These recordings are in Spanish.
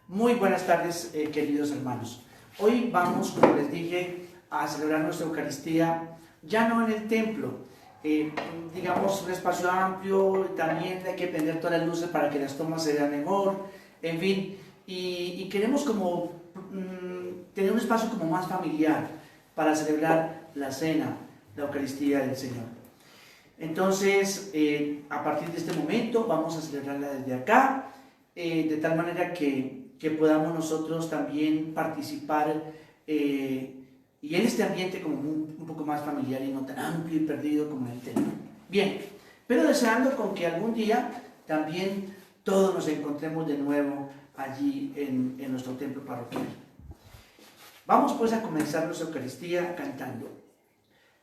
Muy buenas tardes, queridos hermanos. Hoy vamos, como les dije, a celebrar nuestra Eucaristía, ya no en el templo, digamos un espacio amplio, también hay que prender todas las luces para que las tomas se vean mejor, en fin, y queremos como tener un espacio como más familiar para celebrar la cena, la Eucaristía del Señor. Entonces, a partir de este momento vamos a celebrarla desde acá, de tal manera que podamos nosotros también participar y en este ambiente como un poco más familiar y no tan amplio y perdido como en el templo. Bien, pero deseando con que algún día también todos nos encontremos de nuevo allí en nuestro templo parroquial. Vamos pues a comenzar nuestra Eucaristía cantando.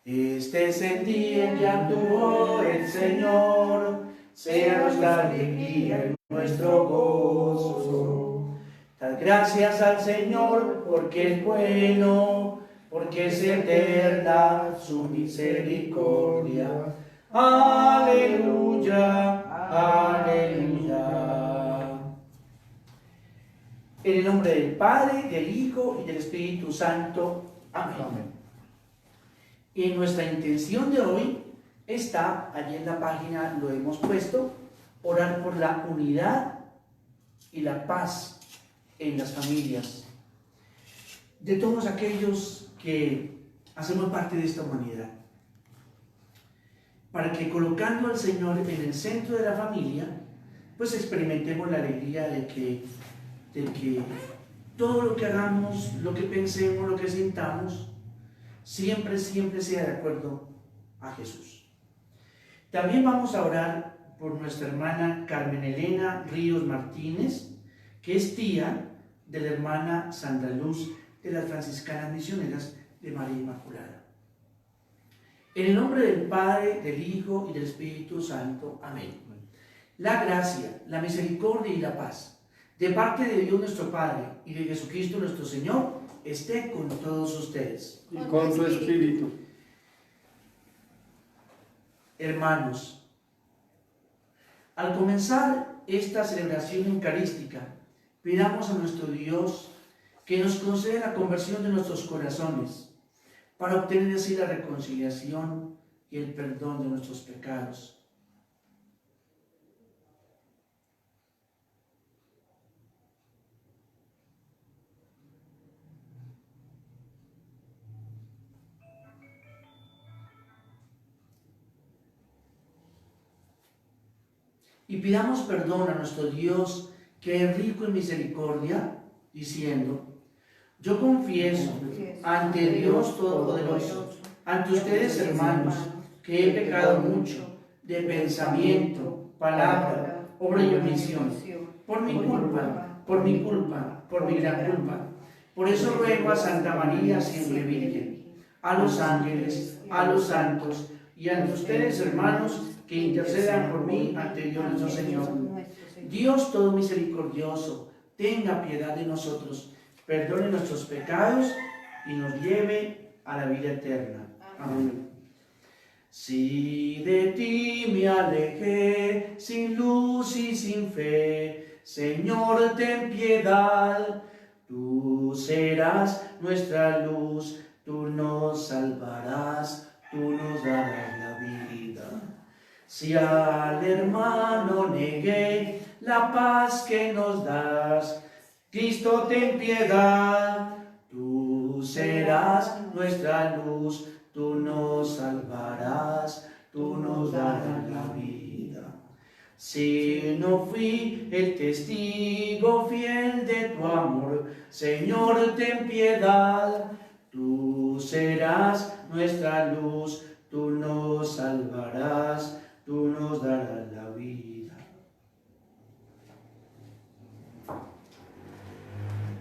Este es el día en que actuó el Señor, sea nuestra alegría y nuestro gozo. Dad gracias al Señor porque es bueno, porque es eterna su misericordia. Aleluya, aleluya. En el nombre del Padre, del Hijo y del Espíritu Santo. Amén. Amén. Y nuestra intención de hoy está, allí en la página lo hemos puesto, orar por la unidad y la paz en las familias, de todos aquellos que hacemos parte de esta humanidad, para que colocando al Señor en el centro de la familia, pues experimentemos la alegría de que todo lo que hagamos, lo que pensemos, lo que sintamos, siempre sea de acuerdo a Jesús. También vamos a orar por nuestra hermana Carmen Elena Ríos Martínez, que es tía de la hermana Sandra Luz de las franciscanas misioneras de María Inmaculada. En el nombre del Padre, del Hijo y del Espíritu Santo. Amén. La gracia, la misericordia y la paz de parte de Dios nuestro Padre y de Jesucristo nuestro Señor esté con todos ustedes. Y con tu espíritu. Hermanos, al comenzar esta celebración eucarística, pidamos a nuestro Dios que nos conceda la conversión de nuestros corazones para obtener así la reconciliación y el perdón de nuestros pecados. Y pidamos perdón a nuestro Dios, que es rico en misericordia, diciendo: yo confieso ante Dios Todopoderoso, ante ustedes, hermanos, que he pecado mucho de pensamiento, palabra, obra y omisión, por mi culpa, por mi gran culpa. Por eso ruego a Santa María, siempre Virgen, a los ángeles, a los santos y ante ustedes, hermanos, que intercedan por mí ante Dios nuestro Señor. Dios todo misericordioso, tenga piedad de nosotros, perdone nuestros pecados y nos lleve a la vida eterna. Amén. Si de ti me alejé, sin luz y sin fe, Señor, ten piedad. Tú serás nuestra luz, tú nos salvarás, tú nos darás la vida. Si al hermano negué la paz que nos das, Cristo, ten piedad. Tú serás nuestra luz, tú nos salvarás, tú nos darás la vida. Si no fui el testigo fiel de tu amor, Señor, ten piedad. Tú serás nuestra luz, tú nos salvarás, tú nos darás la vida.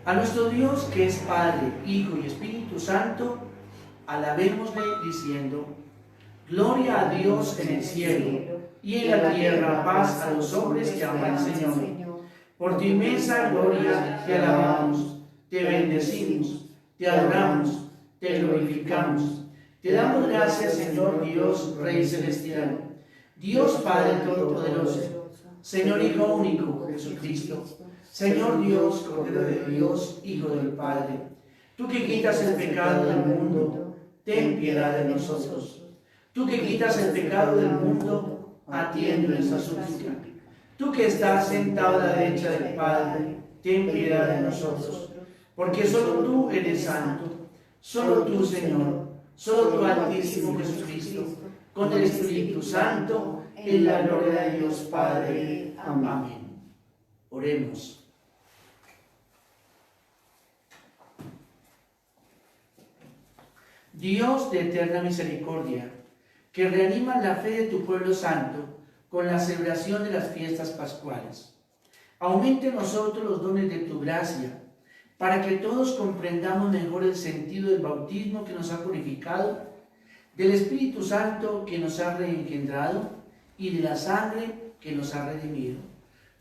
A nuestro Dios, que es Padre, Hijo y Espíritu Santo, alabémosle diciendo: gloria a Dios en el cielo, y en la tierra paz a los hombres que aman al Señor. Por tu inmensa gloria te alabamos, te bendecimos, te adoramos, te glorificamos. Te damos gracias, Señor Dios, Rey Celestial, Dios Padre Todopoderoso, Señor Hijo único, Jesucristo, Señor Dios, Cordero de Dios, Hijo del Padre, tú que quitas el pecado del mundo, ten piedad de nosotros. Tú que quitas el pecado del mundo, atiende nuestra súplica. Tú que estás sentado a la derecha del Padre, ten piedad de nosotros. Porque solo tú eres santo, solo tú, Señor, solo tú, Altísimo Jesucristo, con el Espíritu Santo, en la gloria de Dios Padre. Amén. Oremos. Dios de eterna misericordia, que reanima la fe de tu pueblo santo con la celebración de las fiestas pascuales, aumente en nosotros los dones de tu gracia, para que todos comprendamos mejor el sentido del bautismo que nos ha purificado, del Espíritu Santo que nos ha reengendrado y de la sangre que nos ha redimido.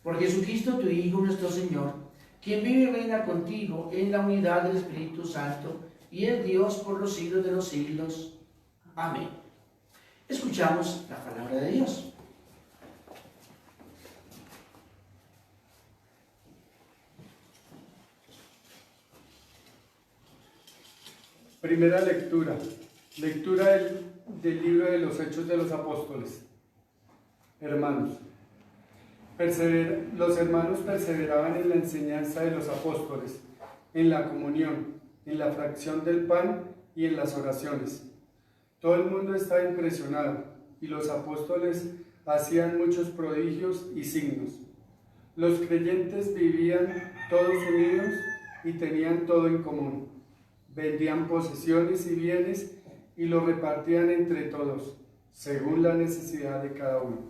Por Jesucristo tu Hijo nuestro Señor, quien vive y reina contigo en la unidad del Espíritu Santo y es Dios por los siglos de los siglos. Amén. Escuchamos la palabra de Dios. Primera lectura. Lectura del libro de los Hechos de los Apóstoles. Hermanos, los hermanos perseveraban en la enseñanza de los apóstoles, en la comunión, en la fracción del pan y en las oraciones. Todo el mundo estaba impresionado y los apóstoles hacían muchos prodigios y signos. Los creyentes vivían todos unidos y tenían todo en común. Vendían posesiones y bienes y los repartían entre todos, según la necesidad de cada uno.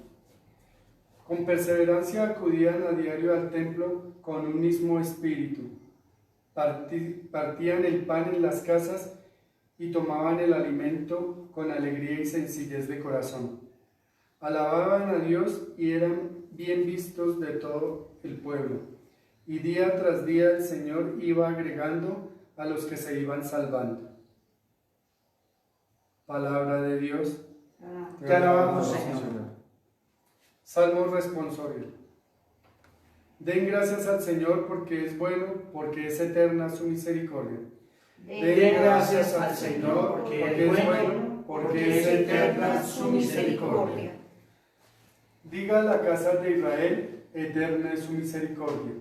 Con perseverancia acudían a diario al templo con un mismo espíritu. Partían el pan en las casas y tomaban el alimento con alegría y sencillez de corazón. Alababan a Dios y eran bien vistos de todo el pueblo. Y día tras día el Señor iba agregando a los que se iban salvando. Palabra de Dios. Te alabamos, Señor. Salmo responsorial. Den gracias al Señor porque es bueno, porque es eterna su misericordia. Den gracias al Señor porque es bueno, porque es eterna su misericordia. Diga a la casa de Israel, eterna es su misericordia.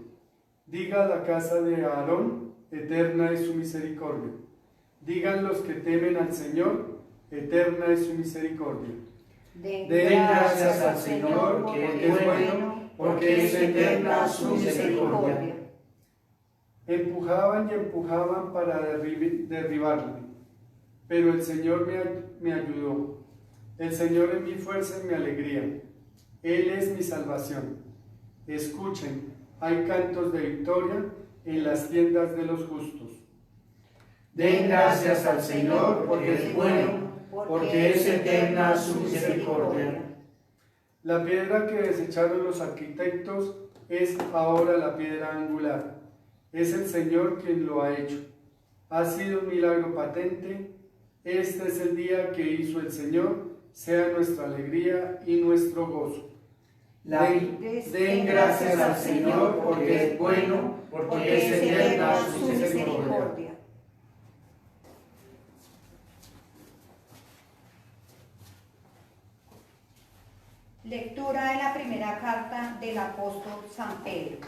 Diga a la casa de Aarón, eterna es su misericordia. Digan los que temen al Señor, eterna es su misericordia. Den gracias al Señor porque es bueno, porque es eterna su misericordia. Empujaban y empujaban para derribarme, pero el Señor me ayudó. El Señor es mi fuerza y mi alegría. Él es mi salvación. Escuchen, hay cantos de victoria en las tiendas de los justos. Den gracias al Señor porque es bueno, porque es eterna su misericordia. La piedra que desecharon los arquitectos es ahora la piedra angular. Es el Señor quien lo ha hecho. Ha sido un milagro patente. Este es el día que hizo el Señor, sea nuestra alegría y nuestro gozo. Den gracias al Señor porque es bueno, porque es eterna su misericordia. Lectura de la primera carta del apóstol San Pedro.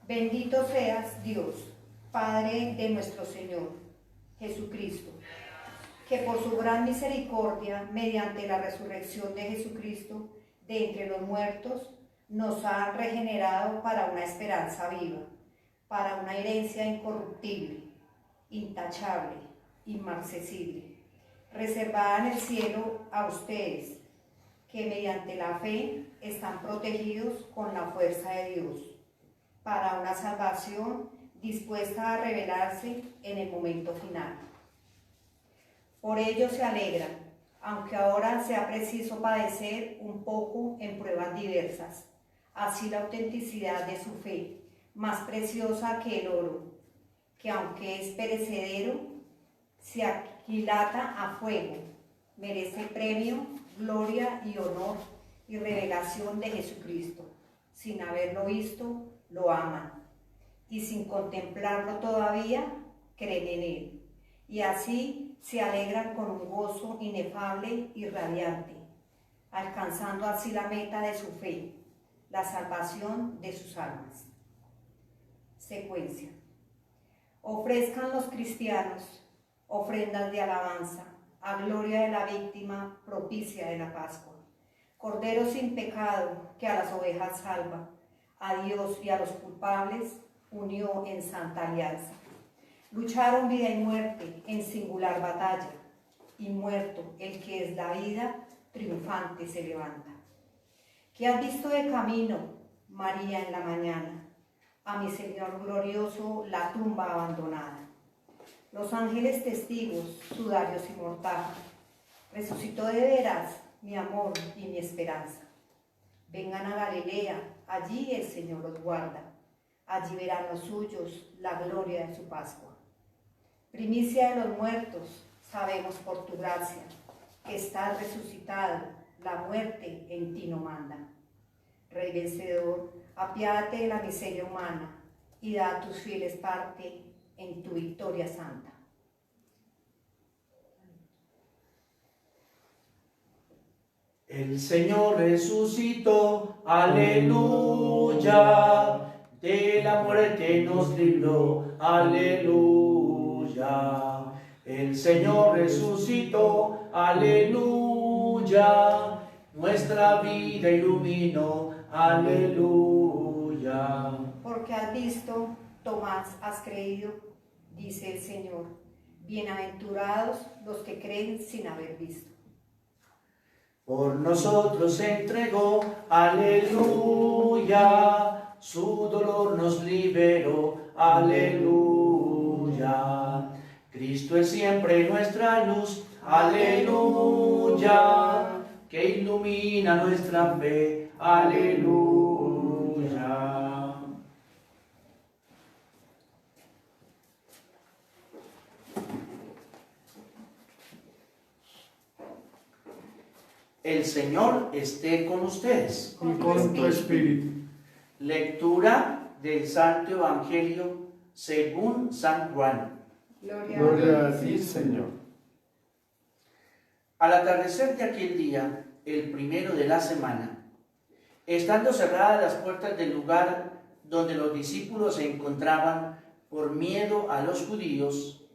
Bendito seas, Dios, Padre de nuestro Señor Jesucristo, que por su gran misericordia, mediante la resurrección de Jesucristo de entre los muertos, nos ha regenerado para una esperanza viva, para una herencia incorruptible, intachable, inmarcesible, reservada en el cielo a ustedes, que mediante la fe están protegidos con la fuerza de Dios, para una salvación dispuesta a revelarse en el momento final. Por ello se alegran, aunque ahora sea preciso padecer un poco en pruebas diversas. Así la autenticidad de su fe, más preciosa que el oro, que aunque es perecedero, se aquilata a fuego, merece premio, gloria y honor y revelación de Jesucristo. Sin haberlo visto, lo aman, y sin contemplarlo todavía, creen en él. Y así se alegran con un gozo inefable y radiante, alcanzando así la meta de su fe, la salvación de sus almas. Secuencia. Ofrezcan los cristianos ofrendas de alabanza a gloria de la víctima propicia de la Pascua. Cordero sin pecado que a las ovejas salva, a Dios y a los culpables unió en santa alianza. Lucharon vida y muerte en singular batalla, y muerto el que es la vida, triunfante se levanta. ¿Qué has visto de camino, María, en la mañana? A mi Señor glorioso la tumba abandonada. Los ángeles testigos, sudarios y mortaja. Resucitó de veras mi amor y mi esperanza. Vengan a Galilea, allí el Señor los guarda. Allí verán los suyos la gloria de su Pascua. Primicia de los muertos, sabemos por tu gracia, que estás resucitado, la muerte en ti no manda. Rey vencedor, apiádate de la miseria humana y da a tus fieles parte en tu victoria santa. El Señor resucitó, aleluya, de la muerte nos libró, aleluya. El Señor resucitó, aleluya, nuestra vida iluminó, aleluya. Porque has visto, Tomás, has creído, dice el Señor. Bienaventurados los que creen sin haber visto. Por nosotros se entregó, aleluya, su dolor nos liberó, aleluya. Cristo es siempre nuestra luz, aleluya, que ilumina nuestra fe, aleluya. El Señor esté con ustedes. Y con tu espíritu. Lectura del Santo Evangelio según San Juan. Gloria a ti, Señor. Al atardecer de aquel día, el primero de la semana, estando cerradas las puertas del lugar donde los discípulos se encontraban por miedo a los judíos,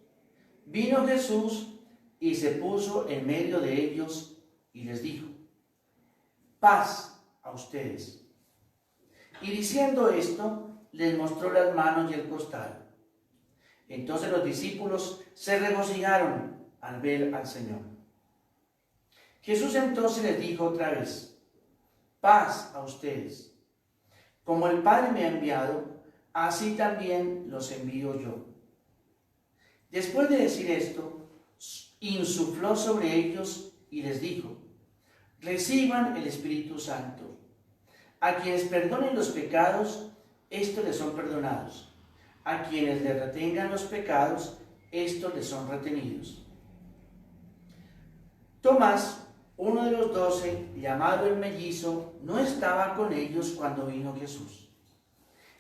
vino Jesús y se puso en medio de ellos y les dijo: paz a ustedes. Y diciendo esto, les mostró las manos y el costado. Entonces los discípulos se regocijaron al ver al Señor. Jesús entonces les dijo otra vez: paz a ustedes. Como el Padre me ha enviado, así también los envío yo. Después de decir esto, insufló sobre ellos y les dijo: reciban el Espíritu Santo. A quienes perdonen los pecados, estos les son perdonados. A quienes les retengan los pecados, estos les son retenidos. Tomás, uno de los 12, llamado el mellizo, no estaba con ellos cuando vino Jesús.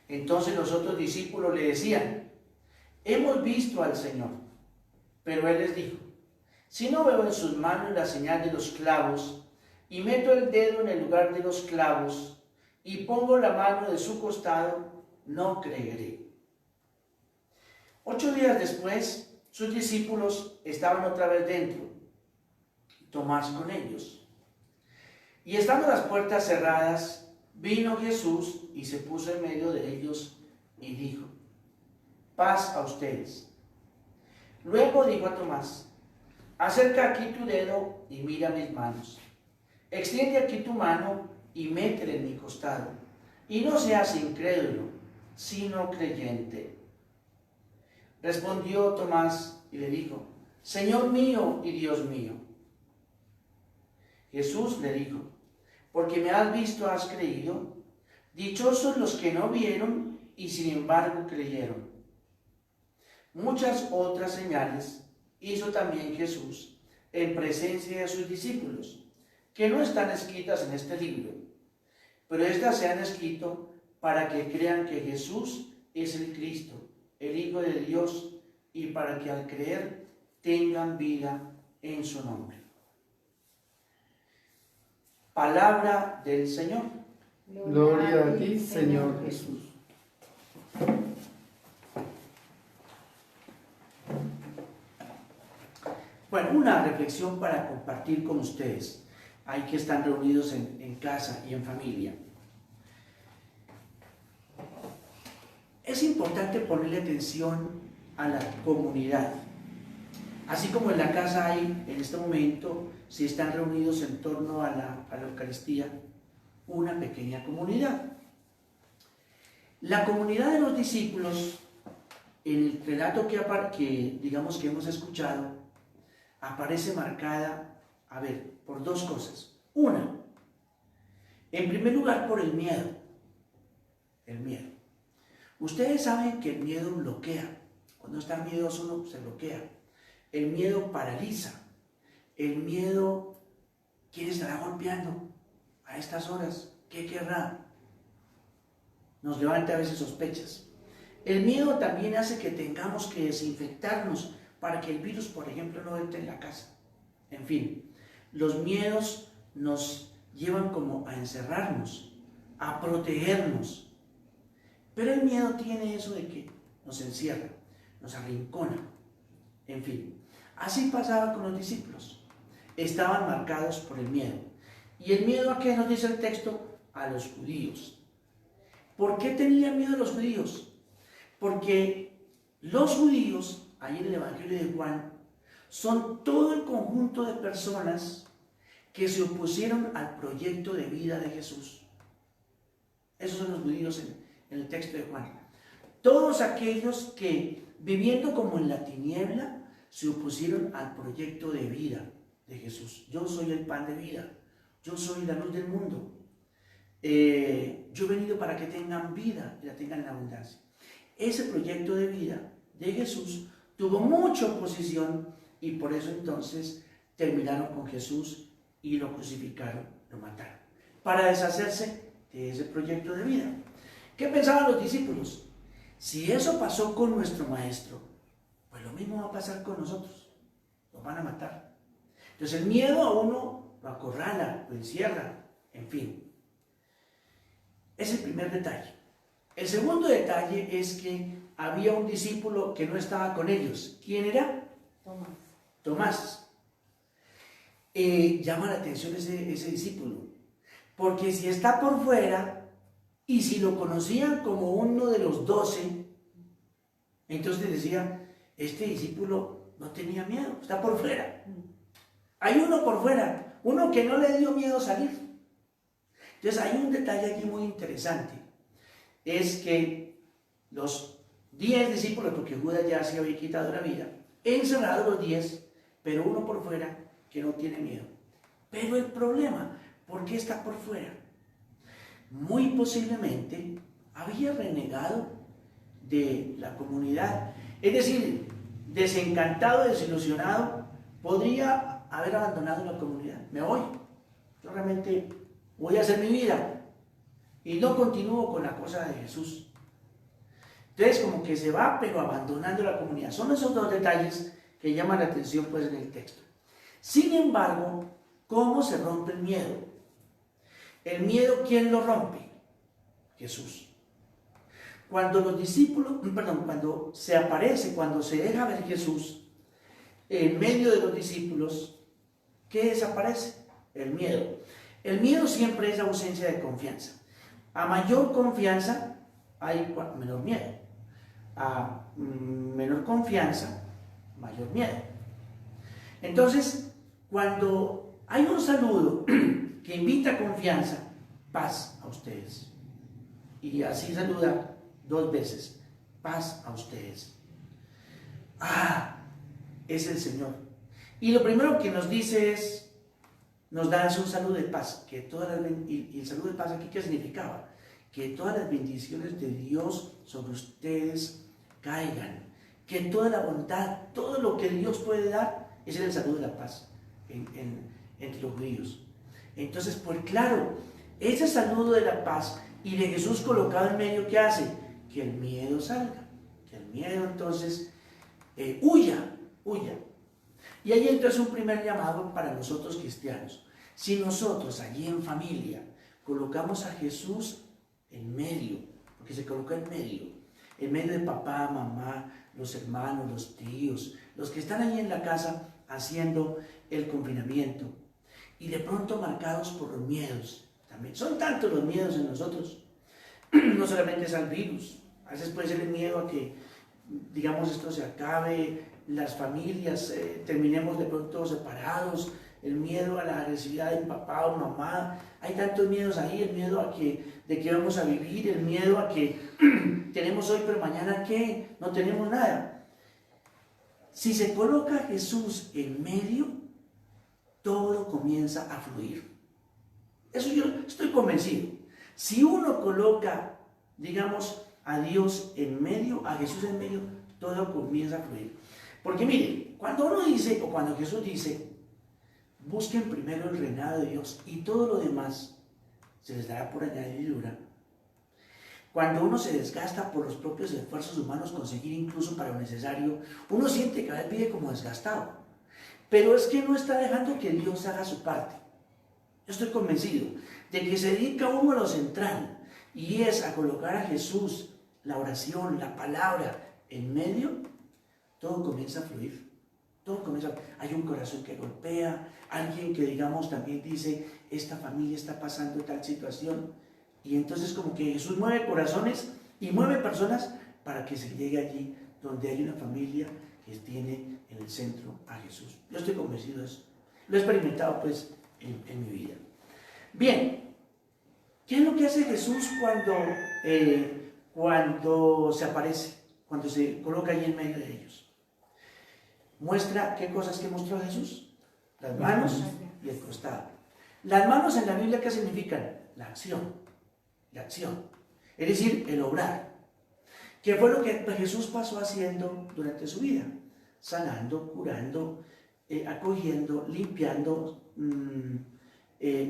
Entonces los otros discípulos le decían: hemos visto al Señor. Pero él les dijo: si no veo en sus manos la señal de los clavos, y meto el dedo en el lugar de los clavos, y pongo la mano de su costado, no creeré. 8 días después, sus discípulos estaban otra vez dentro, Tomás con ellos. Y estando las puertas cerradas, vino Jesús y se puso en medio de ellos y dijo: paz a ustedes. Luego dijo a Tomás: acerca aquí tu dedo y mira mis manos. Extiende aquí tu mano y métele en mi costado. Y no seas incrédulo, sino creyente. Respondió Tomás y le dijo: Señor mío y Dios mío. Jesús le dijo: porque me has visto, has creído. Dichosos los que no vieron y sin embargo creyeron. Muchas otras señales hizo también Jesús en presencia de sus discípulos, que no están escritas en este libro, pero estas se han escrito para que crean que Jesús es el Cristo, el Hijo de Dios, y para que al creer tengan vida en su nombre. Palabra del Señor. Gloria a ti, Señor Jesús. Bueno, una reflexión para compartir con ustedes. Hay que estar reunidos en casa y en familia. Es importante ponerle atención a la comunidad. Así como en la casa hay, en este momento, si están reunidos en torno a la Eucaristía, una pequeña comunidad. La comunidad de los discípulos, en el relato que digamos que hemos escuchado, aparece marcada, por dos cosas. Una, en primer lugar, por el miedo. El miedo. Ustedes saben que el miedo bloquea. Cuando está miedoso uno se bloquea. El miedo paraliza. El miedo, ¿quién estará golpeando a estas horas? ¿Qué querrá? Nos levanta a veces sospechas. El miedo también hace que tengamos que desinfectarnos para que el virus, por ejemplo, no entre en la casa. En fin, los miedos nos llevan como a encerrarnos, a protegernos. Pero el miedo tiene eso de que nos encierra, nos arrincona. En fin, así pasaba con los discípulos. Estaban marcados por el miedo. ¿Y el miedo a qué nos dice el texto? A los judíos. ¿Por qué tenían miedo los judíos? Porque los judíos, ahí en el Evangelio de Juan, son todo el conjunto de personas que se opusieron al proyecto de vida de Jesús. Esos son los judíos en el texto de Juan. Todos aquellos que, viviendo como en la tiniebla, se opusieron al proyecto de vida de Jesús. Yo soy el pan de vida. Yo soy la luz del mundo. Yo he venido para que tengan vida y la tengan en abundancia. Ese proyecto de vida de Jesús tuvo mucha oposición y por eso entonces terminaron con Jesús y lo crucificaron, lo mataron, para deshacerse de ese proyecto de vida. ¿Qué pensaban los discípulos? Si eso pasó con nuestro maestro, pues lo mismo va a pasar con nosotros. Nos van a matar. Entonces el miedo a uno lo acorrala, lo encierra, en fin. Es el primer detalle. El segundo detalle es que había un discípulo que no estaba con ellos. ¿Quién era? Tomás. Llama la atención ese discípulo, porque si está por fuera y si lo conocían como uno de los 12, entonces decían, este discípulo no tenía miedo, está por fuera. Hay uno por fuera, uno que no le dio miedo salir. Entonces hay un detalle aquí muy interesante, es que los 10 discípulos, porque Judas ya se había quitado la vida, encerrados los 10, pero uno por fuera que no tiene miedo. Pero el problema, ¿por qué está por fuera? Muy posiblemente había renegado de la comunidad, es decir, desencantado, desilusionado, podría haber abandonado la comunidad. Me voy, yo realmente voy a hacer mi vida y no continúo con la cosa de Jesús. Entonces como que se va, pero abandonando la comunidad. Son esos dos detalles que llaman la atención pues en el texto. Sin embargo, ¿cómo se rompe el miedo? El miedo, ¿quién lo rompe? Jesús. Cuando los discípulos, cuando se aparece, cuando se deja ver Jesús en medio de los discípulos, ¿qué desaparece? El miedo. El miedo siempre es ausencia de confianza. A mayor confianza hay menor miedo. A menor confianza, mayor miedo. Entonces, cuando hay un saludo que invita a confianza, paz a ustedes. Y así saluda 2 veces, paz a ustedes. Es el Señor. Y lo primero que nos dice es, nos da un saludo de paz, que y el saludo de paz aquí, ¿qué significaba? Que todas las bendiciones de Dios sobre ustedes caigan, que toda la bondad, todo lo que Dios puede dar, ese era el saludo de la paz entre los judíos. Entonces, pues claro, ese saludo de la paz y de Jesús colocado en medio, ¿qué hace? Que el miedo salga, que el miedo entonces huya. Y ahí entonces un primer llamado para nosotros cristianos. Si nosotros allí en familia colocamos a Jesús en medio, porque se coloca en medio de papá, mamá, los hermanos, los tíos, los que están allí en la casa haciendo el confinamiento, y de pronto marcados por los miedos. También son tantos los miedos en nosotros, no solamente es al virus, a veces puede ser el miedo a que, digamos, esto se acabe, las familias terminemos de pronto separados, el miedo a la agresividad de papá o mamá, hay tantos miedos ahí, el miedo de que vamos a vivir, el miedo a que tenemos hoy pero mañana ¿qué? No tenemos nada. Si se coloca a Jesús en medio, todo comienza a fluir. Eso yo estoy convencido. Si uno coloca, digamos, a Dios en medio, a Jesús en medio, todo comienza a fluir. Porque mire, cuando uno dice, o cuando Jesús dice, busquen primero el reinado de Dios y todo lo demás se les dará por añadidura. Cuando uno se desgasta por los propios esfuerzos humanos, conseguir incluso para lo necesario, uno siente que cada vez vive como desgastado. Pero es que no está dejando que Dios haga su parte. Yo estoy convencido de que se dedica uno a lo central, y es a colocar a Jesús, la oración, la palabra, en medio, todo comienza a fluir. Todo comienza, hay un corazón que golpea, alguien que digamos también dice, esta familia está pasando tal situación, y entonces como que Jesús mueve corazones y mueve personas para que se llegue allí donde hay una familia que tiene en el centro a Jesús. Yo estoy convencido de eso, lo he experimentado pues en mi vida. Bien, ¿qué es lo que hace Jesús cuando se aparece, cuando se coloca allí en medio de ellos? Muestra, ¿qué cosas que mostró Jesús? Las manos y el costado. Las manos en la Biblia, ¿qué significan? La acción, es decir, el obrar. ¿Qué fue lo que Jesús pasó haciendo durante su vida? Sanando, curando, acogiendo, limpiando,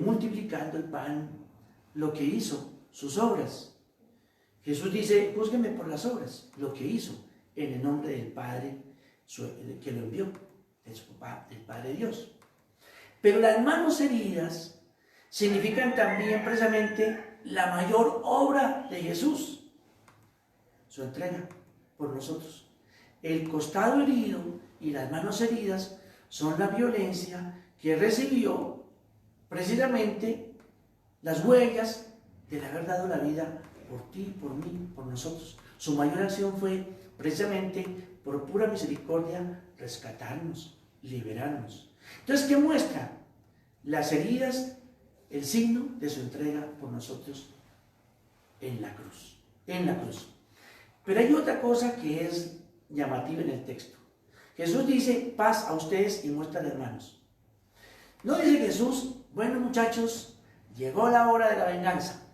multiplicando el pan, lo que hizo, sus obras. Jesús dice, júzguenme por las obras, lo que hizo, en el nombre del Padre que lo envió, del Padre Dios. Pero las manos heridas significan también precisamente la mayor obra de Jesús, su entrega por nosotros. El costado herido y las manos heridas son la violencia que recibió precisamente las huellas del haber dado la vida por ti, por mí, por nosotros. Su mayor acción fue precisamente por pura misericordia rescatarnos, liberarnos. Entonces, ¿qué muestra? Las heridas, el signo de su entrega por nosotros en la cruz. Pero hay otra cosa que es llamativa en el texto. Jesús dice, paz a ustedes, y muestra las manos. No dice Jesús, bueno muchachos, llegó la hora de la venganza.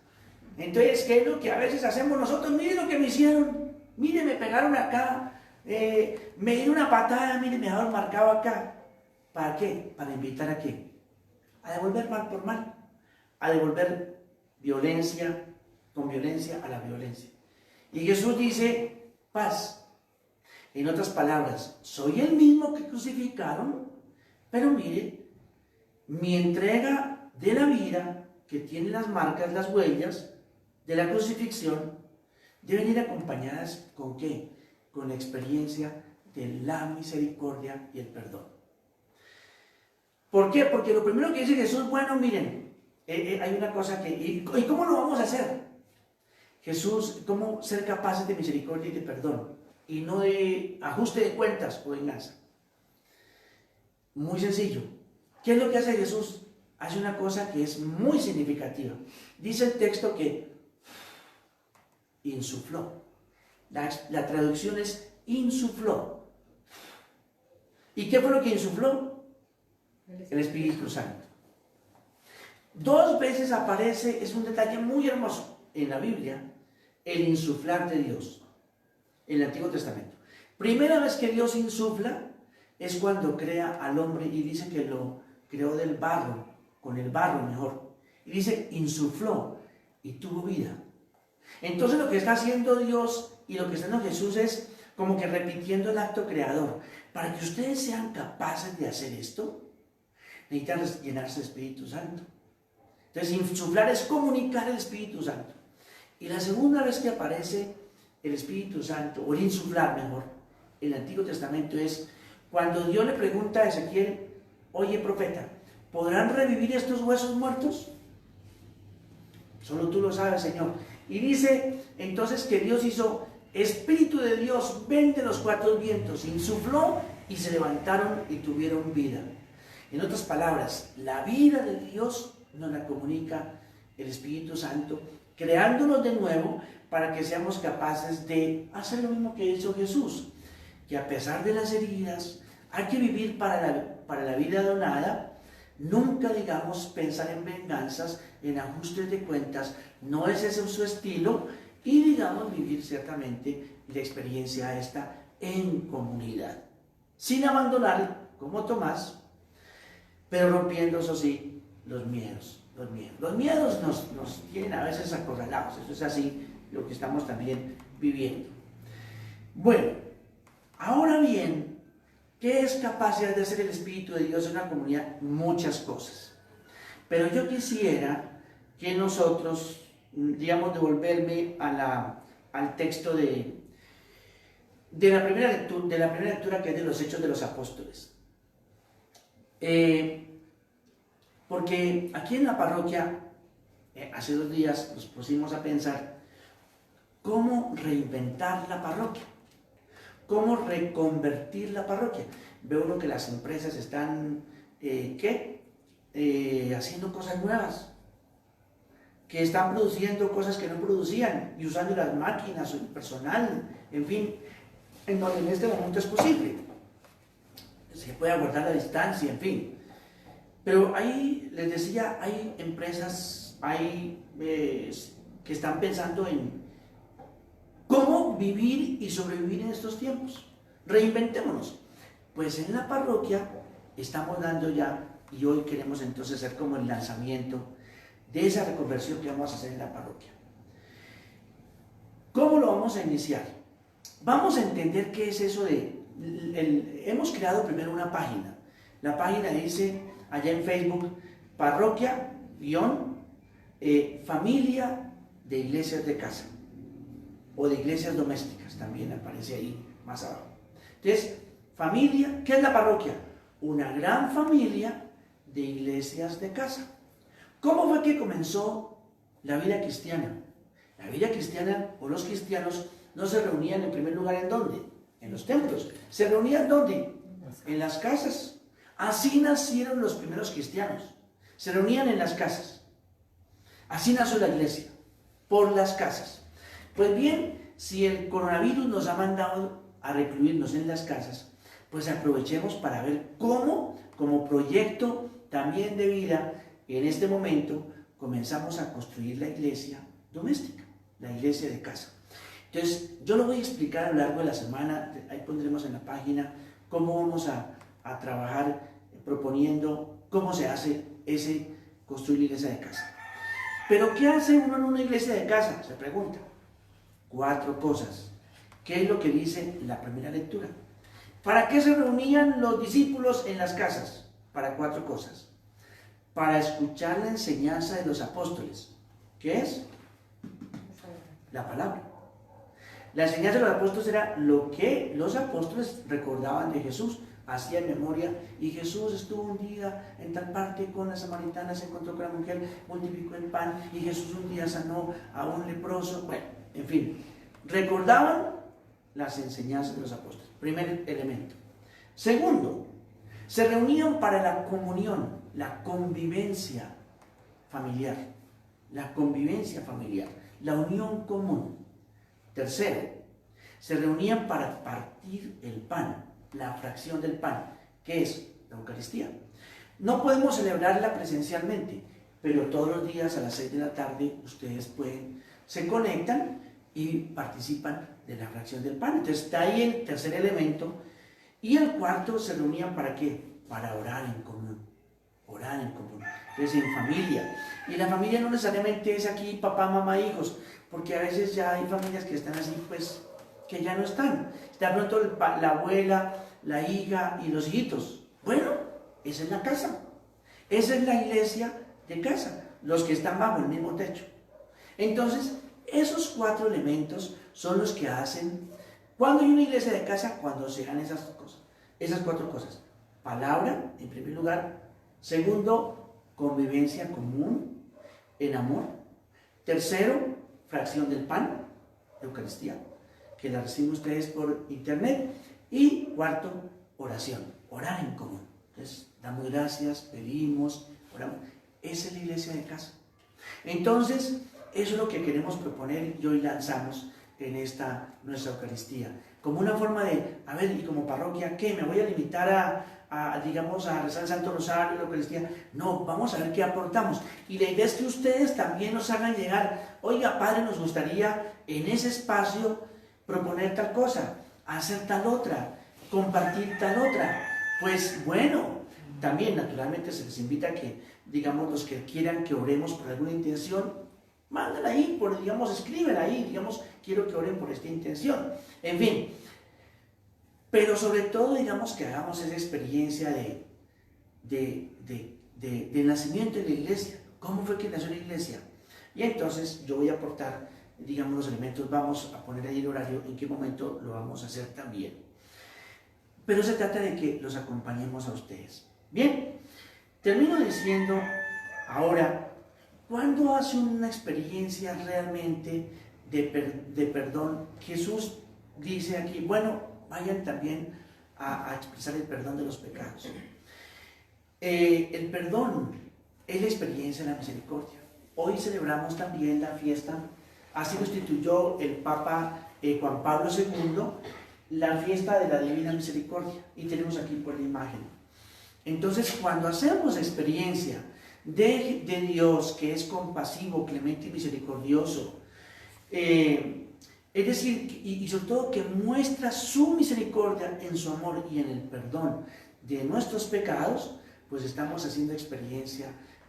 Entonces, ¿qué es lo que a veces hacemos nosotros? Miren lo que me hicieron, miren, me pegaron acá, me dieron una patada, miren, me dejaron marcado acá. ¿Para qué? Para invitar a qué? A devolver mal por mal, a devolver violencia con violencia a la violencia. Y Jesús dice, paz. En otras palabras, soy el mismo que crucificaron, pero mire, mi entrega de la vida, que tiene las marcas, las huellas de la crucifixión, deben ir acompañadas ¿con qué? Con la experiencia de la misericordia y el perdón. ¿Por qué? Porque lo primero que dice Jesús, bueno, miren, hay una cosa que, ¿y cómo lo vamos a hacer? Jesús, ¿cómo ser capaces de misericordia y de perdón? Y no de ajuste de cuentas o venganza. Muy sencillo. ¿Qué es lo que hace Jesús? Hace una cosa que es muy significativa. Dice el texto que insufló. La traducción es insufló. ¿Y qué fue lo que insufló? El Espíritu Santo. 2 veces aparece, es un detalle muy hermoso en la Biblia, el insuflar de Dios. En el Antiguo Testamento. Primera vez que Dios insufla es cuando crea al hombre y dice que lo creó del barro con el barro mejor. Y dice, insufló y tuvo vida. Entonces lo que está haciendo Dios y lo que está haciendo Jesús es como que repitiendo el acto creador. Para que ustedes sean capaces de hacer esto, necesitan llenarse del Espíritu Santo. Entonces, insuflar es comunicar el Espíritu Santo. Y la segunda vez que aparece el Espíritu Santo, o el insuflar mejor, en el Antiguo Testamento es cuando Dios le pregunta a Ezequiel, oye profeta, ¿podrán revivir estos huesos muertos? Solo tú lo sabes, Señor. Y dice entonces que Dios hizo, Espíritu de Dios, ven de los cuatro vientos, insufló y se levantaron y tuvieron vida. En otras palabras, la vida de Dios nos la comunica el Espíritu Santo, creándonos de nuevo para que seamos capaces de hacer lo mismo que hizo Jesús, que a pesar de las heridas, hay que vivir para la vida donada. Nunca, digamos, pensar en venganzas, en ajustes de cuentas, no es ese su estilo, y, digamos, vivir ciertamente la experiencia esta en comunidad, sin abandonar, como Tomás, pero rompiendo, eso sí, los miedos. Los miedos nos tienen a veces acorralados, eso es así lo que estamos también viviendo. Bueno, ahora bien, ¿qué es capaz de hacer el Espíritu de Dios en una comunidad? Muchas cosas. Pero yo quisiera que nosotros, digamos, devolverme al texto de la primera lectura que es de los Hechos de los Apóstoles. Porque aquí en la parroquia, hace 2 días nos pusimos a pensar cómo reinventar la parroquia. ¿Cómo reconvertir la parroquia? Veo uno que las empresas están, haciendo cosas nuevas, que están produciendo cosas que no producían y usando las máquinas o el personal, en fin, en donde en este momento es posible. Se puede aguardar la distancia, en fin. Pero ahí, les decía, hay empresas que están pensando en ¿cómo vivir y sobrevivir en estos tiempos? Reinventémonos. Pues en la parroquia estamos dando ya, y hoy queremos entonces hacer como el lanzamiento de esa reconversión que vamos a hacer en la parroquia. ¿Cómo lo vamos a iniciar? Vamos a entender qué es eso hemos creado primero una página. La página dice, allá en Facebook, parroquia-familia de iglesias de casa. O de iglesias domésticas, también aparece ahí más abajo. Entonces, familia, ¿qué es la parroquia? Una gran familia de iglesias de casa. ¿Cómo fue que comenzó la vida cristiana? La vida cristiana, o los cristianos, no se reunían en primer lugar ¿en dónde? En los templos. ¿Se reunían dónde? En las casas. Así nacieron los primeros cristianos. Se reunían en las casas. Así nació la iglesia, por las casas. Pues bien, si el coronavirus nos ha mandado a recluirnos en las casas, pues aprovechemos para ver cómo, como proyecto también de vida, en este momento comenzamos a construir la iglesia doméstica, la iglesia de casa. Entonces, yo lo voy a explicar a lo largo de la semana, ahí pondremos en la página cómo vamos a trabajar proponiendo cómo se hace construir la iglesia de casa. Pero, ¿qué hace uno en una iglesia de casa? Se pregunta. 4 cosas. ¿Qué es lo que dice la primera lectura? ¿Para qué se reunían los discípulos en las casas? Para 4 cosas. Para escuchar la enseñanza de los apóstoles. ¿Qué es? La palabra. La enseñanza de los apóstoles era lo que los apóstoles recordaban de Jesús, hacían memoria, y Jesús estuvo un día en tal parte con la samaritana, se encontró con la mujer, multiplicó el pan, y Jesús un día sanó a un leproso. Bueno, en fin, recordaban las enseñanzas de los apóstoles. Primer elemento. Segundo, se reunían para la comunión, la convivencia familiar. La convivencia familiar, la unión común. Tercero, se reunían para partir el pan, la fracción del pan, que es la Eucaristía. No podemos celebrarla presencialmente, pero todos los días a las 6 de la tarde ustedes se conectan y participan de la fracción del pan. Entonces está ahí el tercer elemento. Y el cuarto, se reunían ¿para qué? Para orar en común. Orar en común. Entonces, en familia. Y la familia no necesariamente es aquí papá, mamá, hijos, porque a veces ya hay familias que están así, pues, que ya no están. De pronto la abuela, la hija y los hijitos. Bueno, esa es la casa. Esa es la iglesia de casa, los que están bajo el mismo techo. Entonces, esos 4 elementos son los que hacen, cuando hay una iglesia de casa, cuando se dan esas cosas, esas 4 cosas. Palabra, en primer lugar. Segundo, convivencia común en amor. Tercero, fracción del pan, Eucaristía, que la reciben ustedes por internet. Y cuarto, oración, orar en común. Entonces, damos gracias, pedimos, oramos. Esa es la iglesia de casa. Entonces, eso es lo que queremos proponer y hoy lanzamos en esta nuestra Eucaristía. Como una forma de, a ver, y como parroquia, ¿qué? ¿Me voy a limitar digamos, a rezar el Santo Rosario, la Eucaristía? No, vamos a ver qué aportamos. Y la idea es que ustedes también nos hagan llegar, oiga, Padre, nos gustaría en ese espacio proponer tal cosa, hacer tal otra, compartir tal otra. Pues bueno, también naturalmente se les invita a que, digamos, los que quieran que oremos por alguna intención, manden ahí, digamos, escriben ahí, digamos, quiero que oren por esta intención. En fin, pero sobre todo, digamos, que hagamos esa experiencia de nacimiento en la iglesia. ¿Cómo fue que nació la iglesia? Y entonces yo voy a aportar, digamos, los elementos, vamos a poner ahí el horario, en qué momento lo vamos a hacer también. Pero se trata de que los acompañemos a ustedes. Bien, termino diciendo ahora, ¿cuándo hace una experiencia realmente de perdón? Jesús dice aquí, bueno, vayan también a expresar el perdón de los pecados. El perdón es la experiencia de la misericordia. Hoy celebramos también la fiesta, así lo instituyó el Papa Juan Pablo II, la fiesta de la Divina Misericordia, y tenemos aquí por la imagen. Entonces, cuando hacemos experiencia de Dios, que es compasivo, clemente y misericordioso, es decir, y sobre todo que muestra su misericordia en su amor y en el perdón de nuestros pecados, pues estamos haciendo experiencia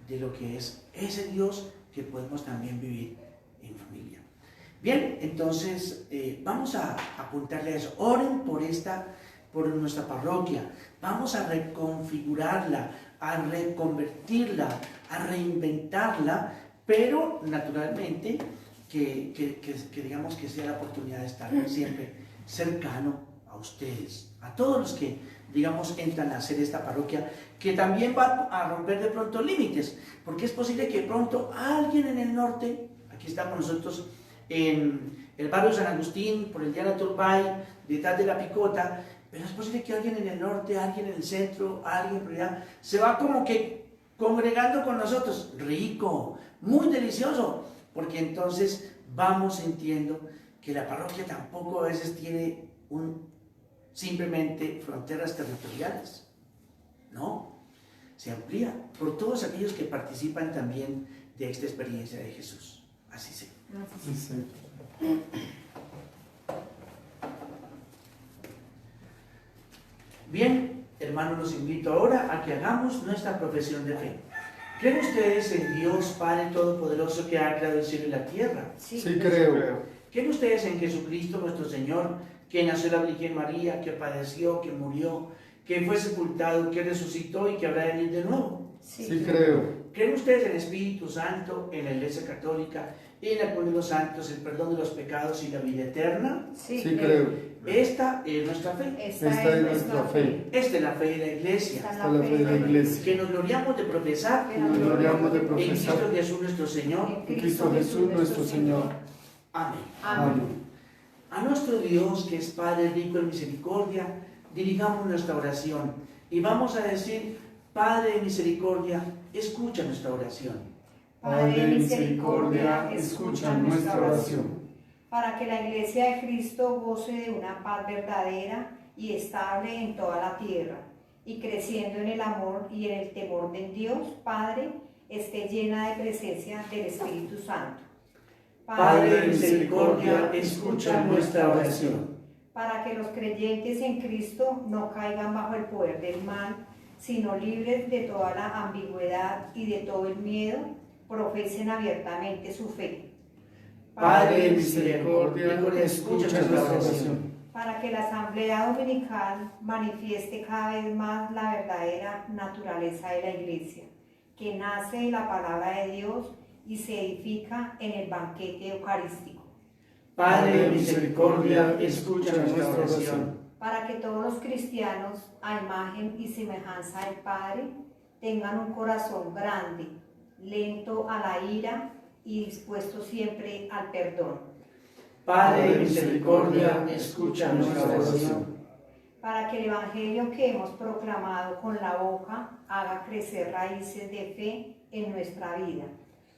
de lo que es ese Dios que podemos también vivir en familia. Bien, entonces vamos a apuntarle a eso. Oren por nuestra parroquia. Vamos a reconfigurarla, a reconvertirla, a reinventarla, pero naturalmente que digamos que sea la oportunidad de estar siempre cercano a ustedes, a todos los que, digamos, entran a hacer esta parroquia, que también va a romper de pronto límites, porque es posible que pronto alguien en el norte, aquí estamos nosotros en el barrio San Agustín, por el Diana Turbay, detrás de la Picota, pero es posible que alguien en el norte, alguien en el centro, alguien por allá, se va como que congregando con nosotros. Rico, muy delicioso, porque entonces vamos sintiendo que la parroquia tampoco a veces tiene simplemente fronteras territoriales, ¿no? Se amplía por todos aquellos que participan también de esta experiencia de Jesús. Así sea. Sí, sí. Bien, hermanos, los invito ahora a que hagamos nuestra profesión de fe. ¿Creen ustedes en Dios Padre Todopoderoso que ha creado el cielo y la tierra? Sí, creo. ¿Creen ustedes en Jesucristo nuestro Señor, que nació de la Virgen María, que padeció, que murió, que fue sepultado, que resucitó y que habrá de venir de nuevo? Sí, creo. ¿Creen ustedes en el Espíritu Santo, en la Iglesia Católica, en la comunión de los santos, el perdón de los pecados y la vida eterna? Sí, creo. Esta es nuestra fe. Esta es nuestra fe. Esta es la fe de la Iglesia. Esta es la fe de la Iglesia. Que nos gloriamos de profesar Que nos gloriamos de en profesar Cristo Jesús nuestro Señor. en Cristo Jesús nuestro Señor. Amén. Amén. A nuestro Dios, que es Padre rico en misericordia, dirigamos nuestra oración y vamos a decir: Padre de misericordia, escucha nuestra oración. Padre de misericordia, escucha nuestra oración. Para que la Iglesia de Cristo goce de una paz verdadera y estable en toda la tierra, y creciendo en el amor y en el temor de Dios Padre, esté llena de presencia del Espíritu Santo. Padre de misericordia, escucha nuestra oración. Para que los creyentes en Cristo no caigan bajo el poder del mal, sino libres de toda la ambigüedad y de todo el miedo, profesen abiertamente su fe. Padre de misericordia, escucha nuestra oración. Para que la Asamblea Dominical manifieste cada vez más la verdadera naturaleza de la Iglesia, que nace de la palabra de Dios y se edifica en el banquete eucarístico. Padre de misericordia, escucha nuestra oración. Para que todos los cristianos, a imagen y semejanza del Padre, tengan un corazón grande, lento a la ira y dispuesto siempre al perdón. Padre de misericordia, escucha nuestra oración. Para que el Evangelio que hemos proclamado con la boca haga crecer raíces de fe en nuestra vida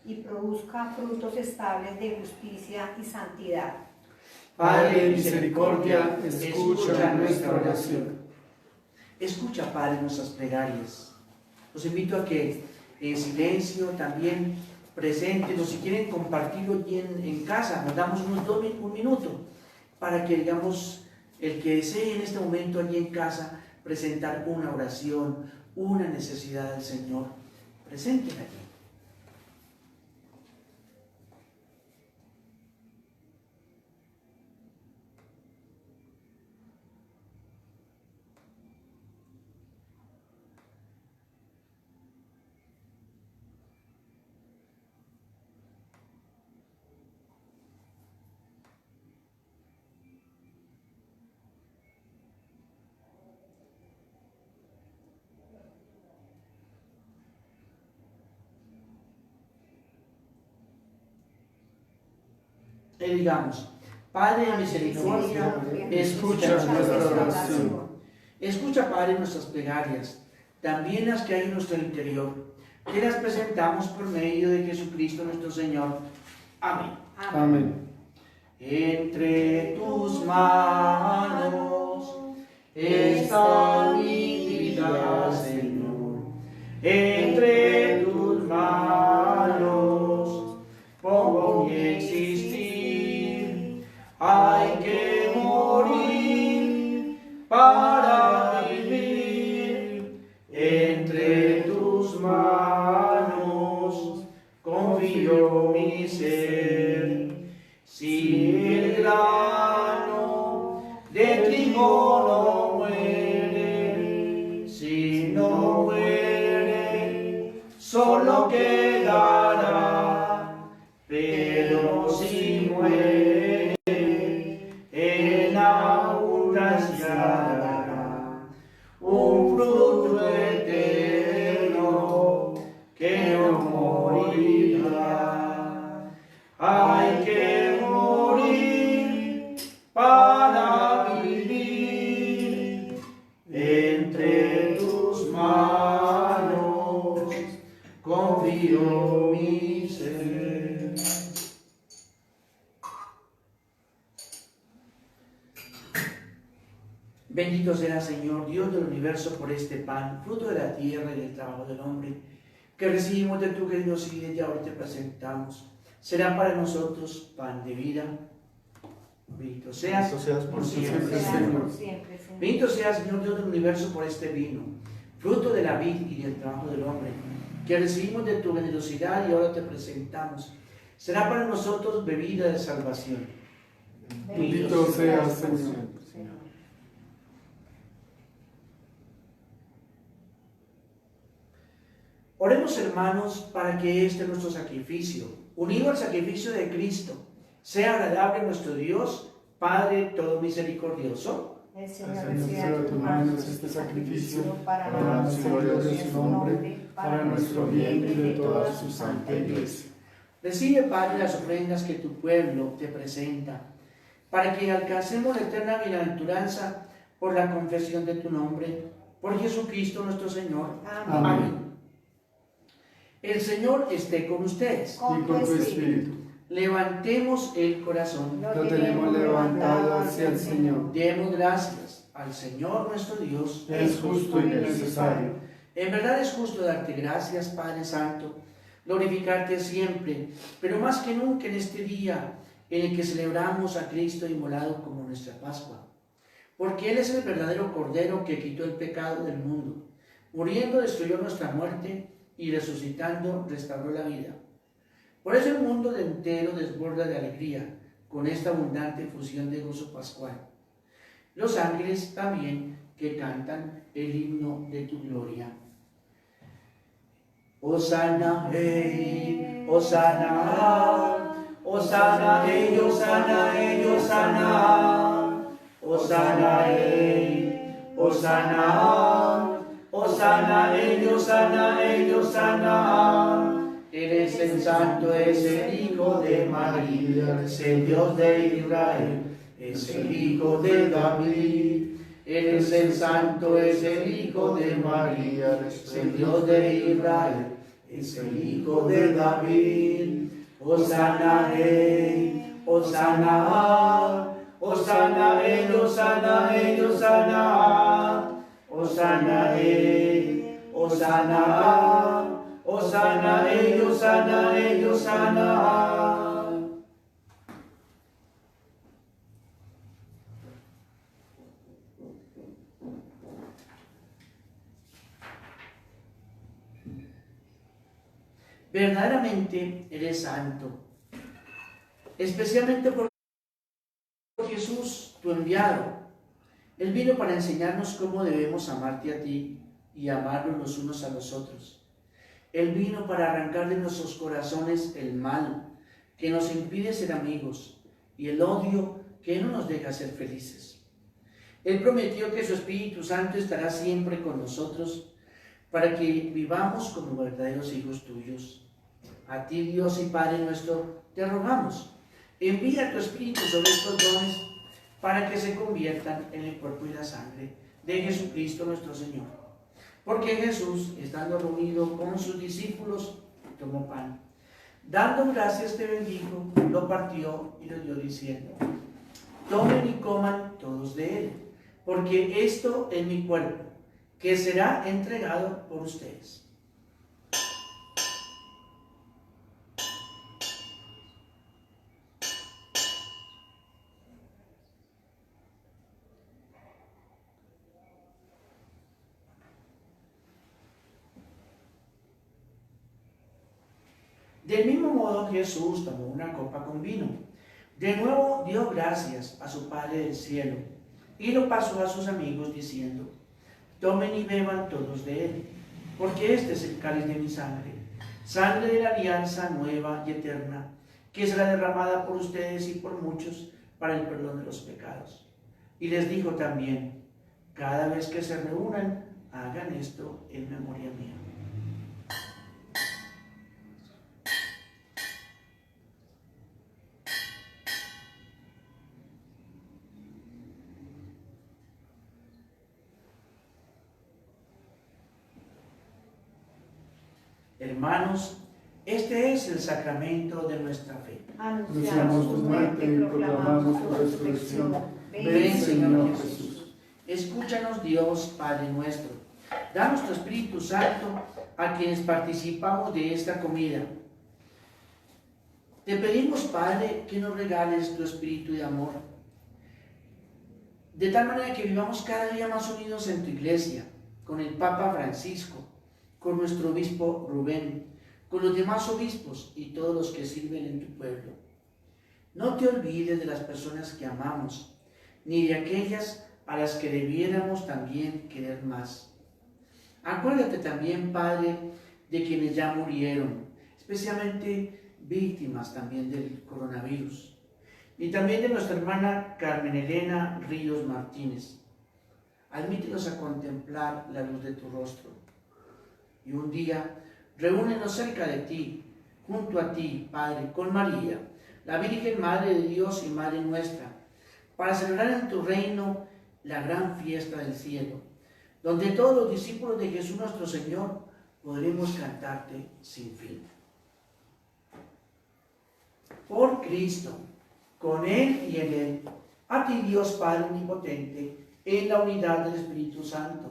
y produzca frutos estables de justicia y santidad. Padre de misericordia, escucha nuestra oración. Escucha, Padre, nuestras plegarias. Los invito a que en silencio también presenten, o si quieren compartirlo allí en casa, nos damos un minuto para que, digamos, el que desee en este momento allí en casa presentar una oración, una necesidad del Señor, presenten allí. Y digamos, Padre de misericordia, escucha nuestra oración. Escucha, Padre, nuestras plegarias, también las que hay en nuestro interior, que las presentamos por medio de Jesucristo nuestro Señor. Amén. Amén. Entre tus manos está mi vida, Señor. Entre tus manos pongo mi existir. Hay que morir para vivir. Entre tus manos confío mi ser. Si el grano de trigo no muere, si no muere, solo quedará. Pero si muere, en abundancia dará un fruto eterno que no morirá. Hay que morir para vivir. Entre tus manos confío mi ser. Bendito será, Señor, Dios del universo, por este pan, fruto de la tierra y del trabajo del hombre, que recibimos de tu generosidad y ahora te presentamos. Será para nosotros pan de vida. Bendito seas por siempre, Señor. Bendito seas, Señor Dios del universo, por este vino, fruto de la vid y del trabajo del hombre, que recibimos de tu generosidad y ahora te presentamos. Será para nosotros bebida de salvación. Bendito seas, Señor. Oremos, hermanos, para que este nuestro sacrificio, unido al sacrificio de Cristo, sea agradable a nuestro Dios, Padre todo misericordioso. El Señor reciba de tus manos este sacrificio para la gloria de su nombre, para nuestro bien y de toda su santa iglesia. Recibe, Padre, las ofrendas que tu pueblo te presenta, para que alcancemos la eterna bienaventuranza por la confesión de tu nombre, por Jesucristo nuestro Señor. Amén. Amén. El Señor esté con ustedes. Y con tu espíritu. Levantemos el corazón. Lo tenemos levantado hacia el Señor. Demos gracias al Señor nuestro Dios. Es justo y necesario. En verdad es justo darte gracias, Padre Santo, glorificarte siempre, pero más que nunca en este día en el que celebramos a Cristo inmolado como nuestra Pascua. Porque Él es el verdadero Cordero que quitó el pecado del mundo. Muriendo destruyó nuestra muerte y resucitando restauró la vida. Por eso el mundo entero desborda de alegría con esta abundante fusión de gozo pascual. Los ángeles también que cantan el himno de tu gloria. Hosanna, hey, Hosanna, Hosanna, hey, Hosanna, hey, Hosanna, Hosanna, hey, Hosanna, Hosanna, hey, Hosanna, hey, Hosanna. Eres el santo, es el Hijo de María, es el Dios de Israel, es el Hijo de David. Eres el santo, es el Hijo de María, es el Dios de Israel, es el Hijo de David. Hosanna, hey, Hosanna, Hosanna, hey, Hosanna, hey, Hosanna, Hosanna, hey, Hosanna, Hosanna, hey, Hosanna, hey, Hosanna. Verdaderamente eres santo, especialmente por Jesús, tu enviado. Él vino para enseñarnos cómo debemos amarte a ti y amarnos los unos a los otros. Él vino para arrancar de nuestros corazones el mal que nos impide ser amigos y el odio que no nos deja ser felices. Él prometió que su Espíritu Santo estará siempre con nosotros para que vivamos como verdaderos hijos tuyos. A ti, Dios y Padre nuestro, te rogamos, envía tu Espíritu sobre estos dones para que se conviertan en el cuerpo y la sangre de Jesucristo nuestro Señor. Porque Jesús, estando reunido con sus discípulos, tomó pan. Dando gracias te bendijo, lo partió y lo dio diciendo: tomen y coman todos de él, porque esto es mi cuerpo, que será entregado por ustedes. Del mismo modo Jesús tomó una copa con vino. De nuevo dio gracias a su Padre del cielo y lo pasó a sus amigos diciendo: tomen y beban todos de él, porque este es el cáliz de mi sangre, sangre de la alianza nueva y eterna, que será derramada por ustedes y por muchos para el perdón de los pecados. Y les dijo también: cada vez que se reúnan, hagan esto en memoria mía. Hermanos, este es el sacramento de nuestra fe. Anunciamos tu muerte y proclamamos tu resurrección. Ven, Señor Jesús. Escúchanos, Dios Padre nuestro. Danos tu Espíritu Santo a quienes participamos de esta comida. Te pedimos, Padre, que nos regales tu espíritu de amor, de tal manera que vivamos cada día más unidos en tu iglesia, con el Papa Francisco, con nuestro obispo Rubén, con los demás obispos y todos los que sirven en tu pueblo. No te olvides de las personas que amamos, ni de aquellas a las que debiéramos también querer más. Acuérdate también, Padre, de quienes ya murieron, especialmente víctimas también del coronavirus, y también de nuestra hermana Carmen Elena Ríos Martínez. Admítenos a contemplar la luz de tu rostro. Y un día, reúnenos cerca de ti, junto a ti, Padre, con María, la Virgen Madre de Dios y Madre nuestra, para celebrar en tu reino la gran fiesta del cielo, donde todos los discípulos de Jesús nuestro Señor podremos cantarte sin fin. Por Cristo, con Él y en Él, a ti Dios Padre omnipotente, en la unidad del Espíritu Santo,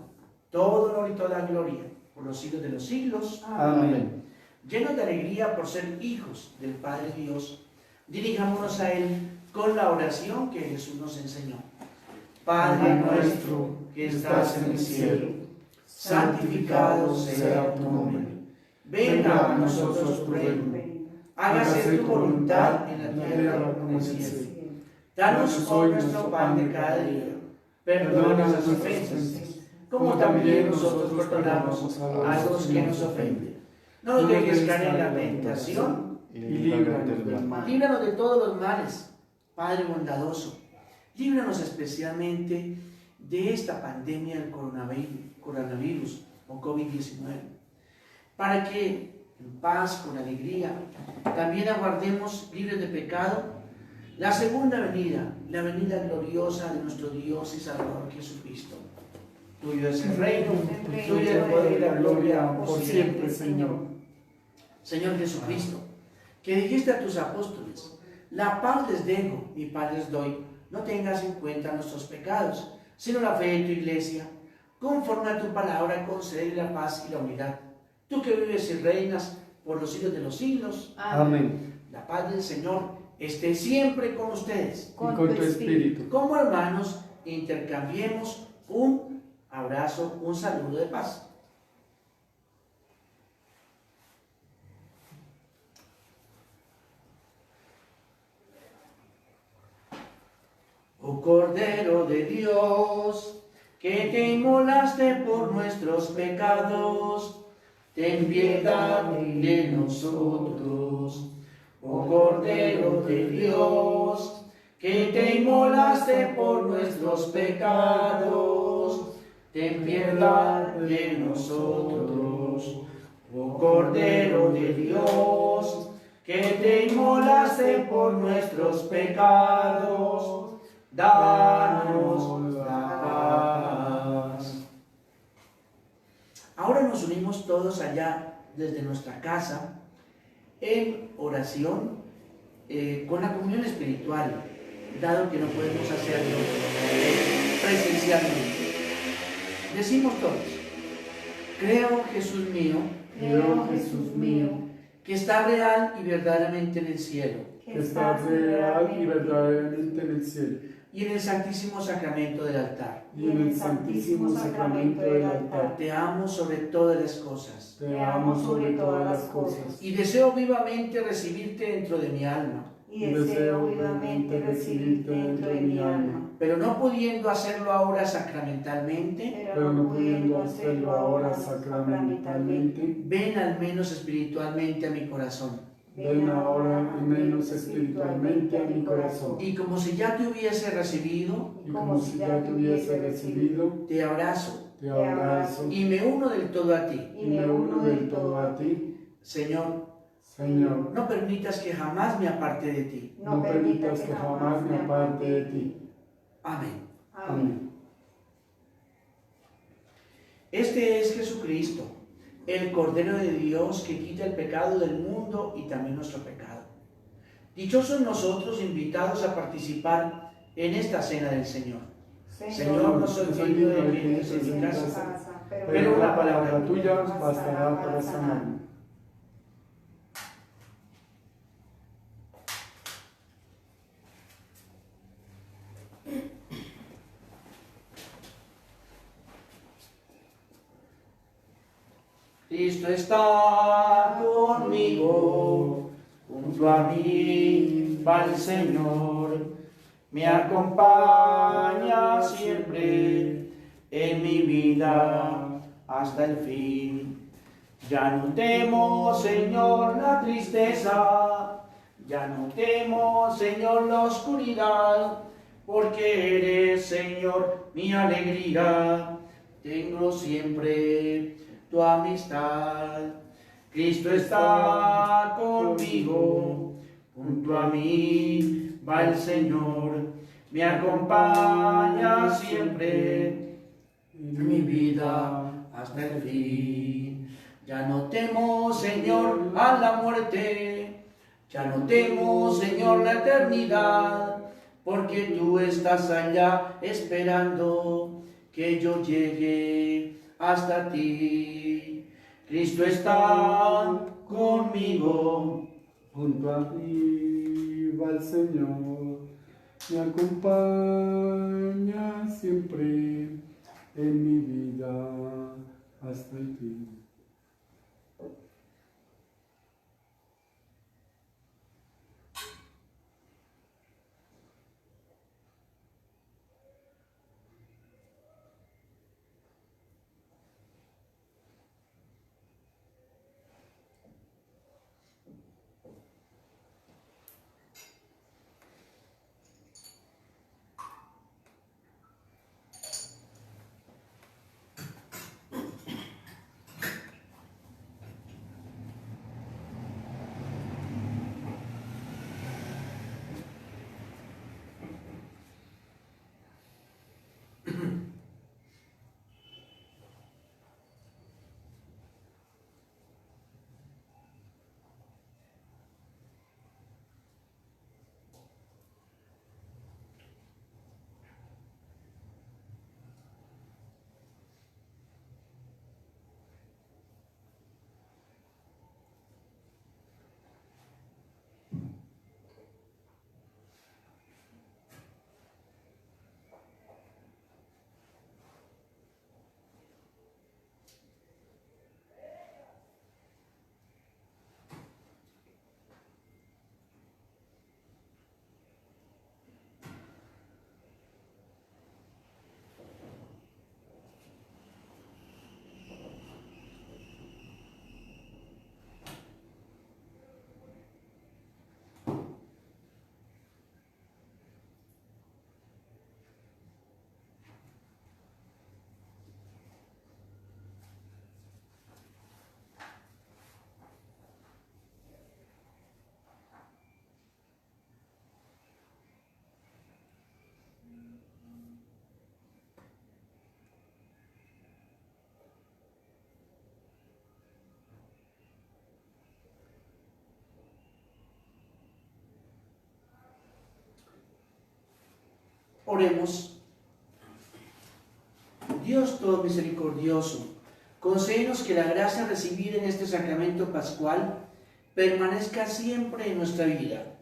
todo honor y toda gloria, por los siglos de los siglos. Amén. Llenos de alegría por ser hijos del Padre Dios, dirijámonos a Él con la oración que Jesús nos enseñó. Padre nuestro que estás en el cielo, santificado sea tu nombre. Venga a nosotros tu reino. Hágase tu voluntad en la tierra como en el cielo. Danos hoy nuestro pan de cada día. Perdona nuestras ofensas, como también nosotros perdonamos a los que nos ofenden. No nos dejes caer en la tentación y líbranos del mal. Líbranos de todos los males, Padre bondadoso. Líbranos especialmente de esta pandemia del coronavirus o COVID-19, para que en paz, con alegría, también aguardemos libres de pecado la segunda venida, la venida gloriosa de nuestro Dios y Salvador Jesucristo. Tuyo es el reino, tuyo es el poder y la gloria por siempre, Señor. Señor Jesucristo, que dijiste a tus apóstoles: la paz les dejo, mi paz les doy. No tengas en cuenta nuestros pecados, sino la fe de tu iglesia. Conforme a tu palabra, concede la paz y la unidad. Tú que vives y reinas por los siglos de los siglos. Amén. La paz del Señor esté siempre con ustedes. Y con tu espíritu. Como hermanos, intercambiemos un abrazo, un saludo de paz. Oh Cordero de Dios, que te inmolaste por nuestros pecados, ten piedad de nosotros. Oh Cordero de Dios, que te inmolaste por nuestros pecados, ten piedad de nosotros. Oh Cordero de Dios, que te inmolaste por nuestros pecados, danos la paz. Ahora nos unimos todos allá desde nuestra casa en oración con la comunión espiritual, dado que no podemos hacerlo presencialmente. Decimos todos: creo, Jesús mío, que está real y verdaderamente en el cielo, Que estás real y verdaderamente en el cielo, y en el santísimo sacramento del altar. y en el santísimo sacramento del altar. Te amo sobre todas las cosas, Te amo sobre todas las cosas, y deseo vivamente recibirte dentro de mi alma, y deseo vivamente recibirte dentro de mi alma, pero no pudiendo hacerlo ahora sacramentalmente, pero no pudiendo hacerlo ahora sacramentalmente, ven al menos espiritualmente a mi corazón. ven ahora y menos espiritualmente a mi corazón. Y como si ya te hubiese recibido, Y como si ya te hubiese recibido, te abrazo te abrazo y me uno del todo a ti. y me uno del todo a ti. Señor, Señor, no permitas que jamás me aparte de ti. no permitas que jamás me aparte de ti. Amén. Amén. Este es Jesucristo, el Cordero de Dios que quita el pecado del mundo y también nuestro pecado. Dichosos nosotros invitados a participar en esta cena del Señor. Señor, no soy digno de que entres en mi casa, Pero una palabra tuya bastará para sanarme. Cristo está conmigo, junto a mí va el Señor, me acompaña siempre en mi vida hasta el fin. Ya no temo, Señor, la tristeza, ya no temo, Señor, la oscuridad, porque eres, Señor, mi alegría, tengo siempre tu amistad. Cristo está conmigo, junto a mí va el Señor, me acompaña siempre en mi vida hasta el fin. Ya no temo, Señor, a la muerte, ya no temo, Señor, la eternidad, porque tú estás allá esperando que yo llegue hasta ti. Cristo está conmigo, Junto a ti va el Señor, me acompaña siempre en mi vida hasta el fin. Oremos. Dios todo misericordioso, concédenos que la gracia recibida en este sacramento pascual permanezca siempre en nuestra vida.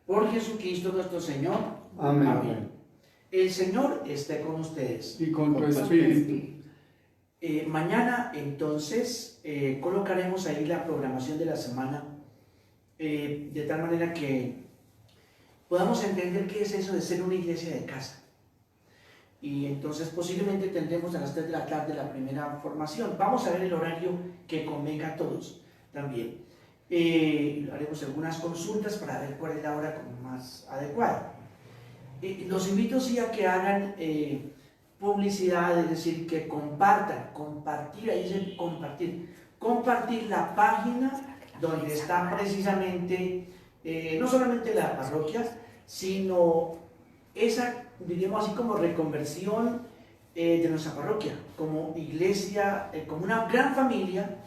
Por Jesucristo nuestro Señor. Amén. El Señor esté con ustedes. Y con tu espíritu. Mañana entonces colocaremos ahí la programación de la semana, de tal manera que podamos entender qué es eso de ser una iglesia de casa. Y entonces posiblemente tendremos a las 3 de la tarde la primera formación. Vamos a ver el horario que convenga a todos también. Haremos algunas consultas para ver cuál es la hora como más adecuada. Los invito sí a que hagan publicidad, es decir, que compartan, compartir, ahí dice compartir la página donde está precisamente, no solamente la parroquia, sino esa, diríamos así, como reconversión de nuestra parroquia, como iglesia, como una gran familia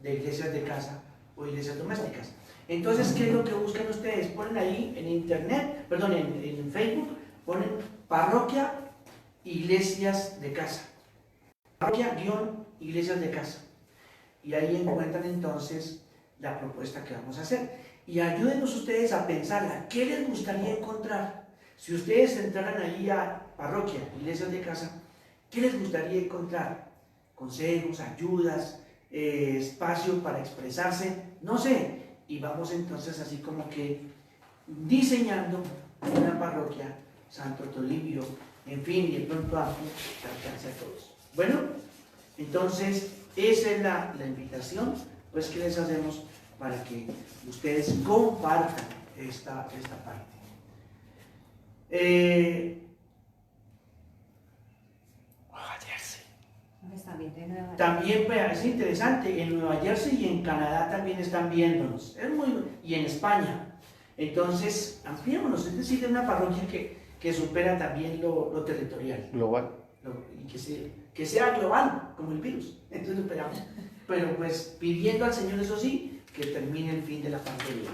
de iglesias de casa o iglesias domésticas. Entonces, ¿qué es lo que buscan ustedes? Ponen ahí en internet, perdón, en Facebook, ponen parroquia iglesias de casa, parroquia-iglesias de casa, y ahí encuentran entonces la propuesta que vamos a hacer. Y ayúdenos ustedes a pensarla, ¿qué les gustaría encontrar? Si ustedes entraran ahí a parroquia, iglesias de casa, ¿qué les gustaría encontrar? Consejos, ayudas, espacio para expresarse, no sé. Y vamos entonces así como que diseñando una parroquia, Santo Toribio, en fin, y de pronto alcance a todos. Bueno, entonces esa es la invitación, pues, que les hacemos para que ustedes compartan esta parte. Nueva Jersey. También pues, es interesante, en Nueva Jersey y en Canadá también están viéndonos, y en España. Entonces, ampliémonos, es decir, de una parroquia que supera también lo territorial. Global. Y que sea global, como el virus. Entonces lo esperamos. Pero pues pidiendo al Señor, eso sí, que termine el fin de la pandemia.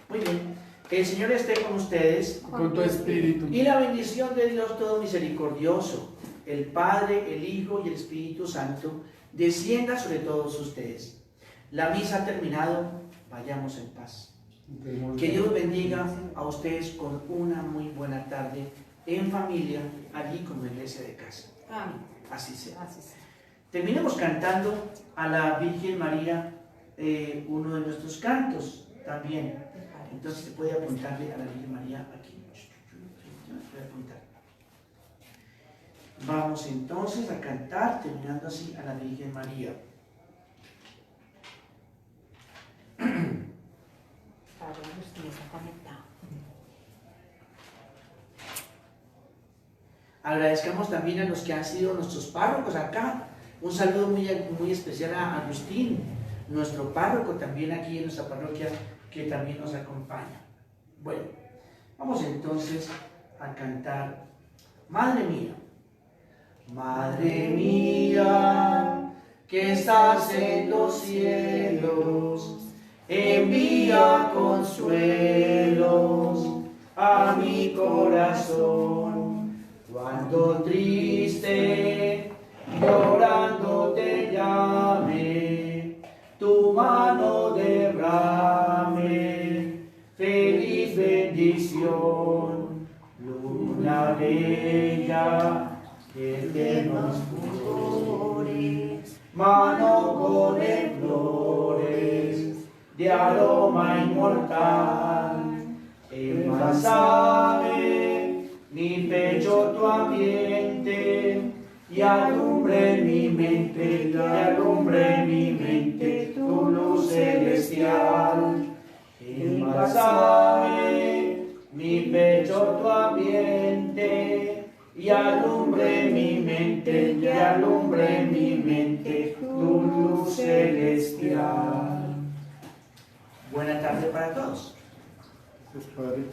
Muy bien. Que el Señor esté con ustedes. Con tu espíritu. Y la bendición de Dios todo misericordioso, el Padre, el Hijo y el Espíritu Santo, descienda sobre todos ustedes. La misa ha terminado. Vayamos en paz. Que Dios bendiga a ustedes con una muy buena tarde en familia, allí como iglesia de casa. Amén. Así sea. Así sea. terminemos cantando a la Virgen María uno de nuestros cantos también. Entonces se puede apuntarle a la Virgen María aquí. Voy a apuntar. Vamos entonces a cantar, terminando así, a la Virgen María. Agradezcamos también a los que han sido nuestros párrocos acá. Un saludo muy especial a Agustín, nuestro párroco también aquí en nuestra parroquia, que también nos acompaña. Bueno, vamos entonces a cantar Madre mía. Madre mía, que estás en los cielos, envía consuelos a mi corazón. Cuando triste, llorando te llame, tu mano derrame, feliz bendición. Luna bella, eternos fulgores, mano con flores, de aroma inmortal, embalsame mi pecho tu ambiente, y alumbre mi mente, tu luz celestial. Embalsame mi pecho tu ambiente, y alumbre mi mente, tu luz celestial. Buena tarde para todos. Gracias, Padre.